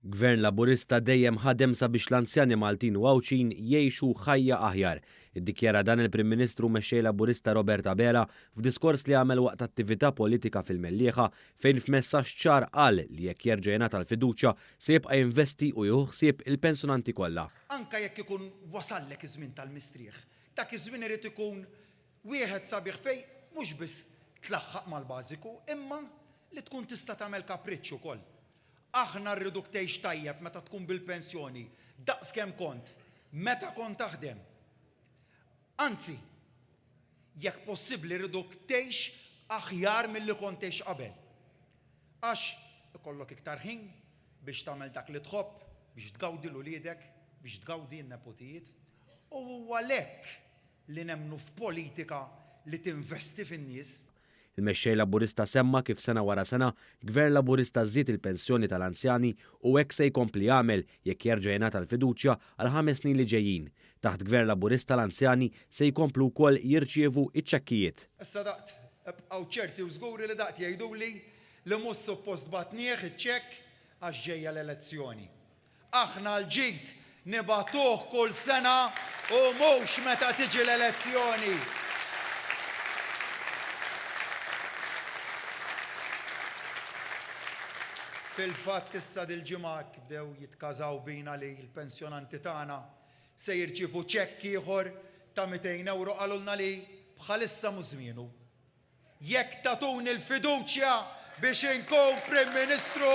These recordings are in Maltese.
Gvern Laburista dejjem ħadem sabiex l-anzjani Maltin u Għawċin jgħixu ħajja aħjar. Iddikjara dan il-Prim Ministru mexxej Laburista Robert Abela f'diskors li għamel waqt attività politika fil-Mellieħa fejn f'messaġġ ċar qal li jekk jerġa' jingħata l-fiduċja se jibqa' jinvesti u jieħu ħsieb il-pensjonanti kollha. Anka jekk ikun wasallek iż-żmien tal-mistrieħ, dak iż-żmien irid ikun wieħed sabiħ fejn mhux biss tlaħħaq mal-bażiku, imma li tkun tista' tagħmel kapriċċ ukoll. Aħna rridu tgħix tajjeb meta tkun bil-pensjoni, daqskemm kont, meta kont taħdem. Anzi, jekk possibbli rridu tgħix aħjar milli kont tgħix qabel. Għax ikollok iktar ħin biex tagħmel dak li tħobb, biex tgawdi l-uliedek, biex tgawdi n-nepotijiet. U huwa għalhekk li nemmnu f'politika li tinvesti fin-nies. Il-mexxej Laburista semma kif sena wara sena Gvern Laburista żżid il-pensjoni tal-anzjani u hekk se jkompli jagħmel jekk jerġa' jingħata l-fiduċja għal 5 snin li ġejjin. Taħt Gvern Laburista l-anzjani se jkomplu wkoll jirċievu iċ-ċekkijiet. Issa daqt bqgħu ċerti u żguri li daqt jgħiduli li mhux suppost batnieh iċ-ċekk għax ġejja l-elezzjoni. Aħna l-ġid nibagħtuh kull sena u mhux meta tiġi l-elezzjoni. Fil-fatt issa dil-ġimgħa bdew jitkażaw bina li l-pensjonanti tagħna se jirċievu ċekk ieħor ta' 200 euro qalulna li bħalissa mhux żmienu. Jekk tatuni l-fiduċja biex inkun Prim Ministru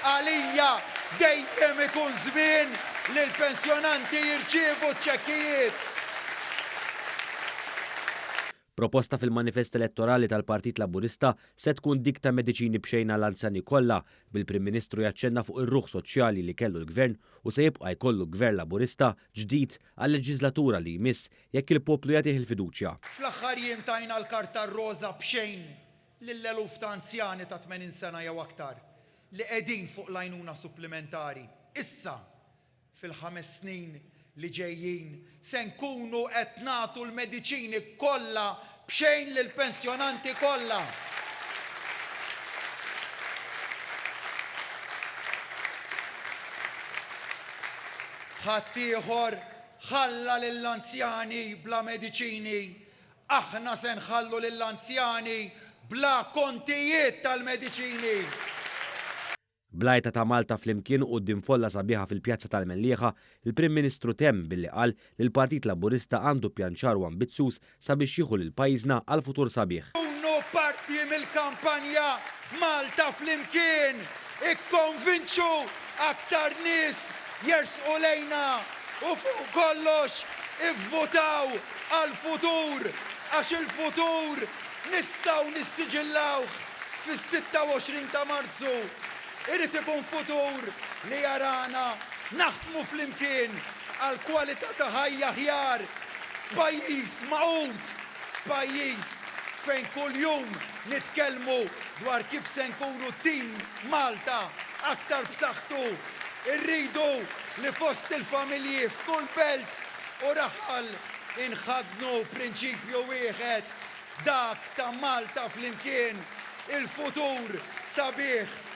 għalija dejjem ikun żmien li l-pensjonanti jirċievu ċekkijiet. Proposta fil-manifest elettorali tal-Partit Laburista se tkun dik ta' mediċini b'xejn għall-anzjani kollha bil-Prim Ministru jaċċenna fuq ir-ruħ soċjali li kellu l-Gvern u se jibqa' jkollu Gvern Laburista ġdid għall-leġislatura li jmiss jekk il-poplu jagħtih il-fiduċja. Fl-aħħar jiem tajna l-karta roża b'xejn lill-eluf ta' anzjani ta' 80 sena jew aktar li qegħdin fuq l-għajnuna supplementari. Issa fil-5 snin li ġejjin se nkunu qed nagħtu l-mediċini kollha b'xejn lill-pensjonanti kollha. Ħadd ieħor ħalla lill-anzjani bla mediċini, aħna se nħallu lill-anzjani bla kontijiet tal-mediċini. Blajta ta' Malta flimkien quddiem folla sabiħa fil-Pjazza tal-Mellieħa, il-Prim Ministru temm billi qal li l-Partit Laburista għandu pjan ċar u ambizzjuż sabiex jieħu lil pajjiżna għal futur sabiħ. Kunu parti mill-kampanja Malta flimkien, ikkonvinċu aktar nies jersqu lejna u fuq kollox ivvotaw għal futur għax il-futur nistgħu nissiġillawh fis-26 ta' Marzu. Irid ikun futur li jarana naħdmu flimkien għal kwalità ta' ħajja aħjar f'pajjiż maqut, f'pajjiż fejn kuljum nitkellmu dwar kif se nkunu tim Malta aktar b'saħħtu. Irridu li fost il-familji f'kull belt u raħal inħadnu prinċipju wieħed dak ta' Malta flimkien il-futur sabiħ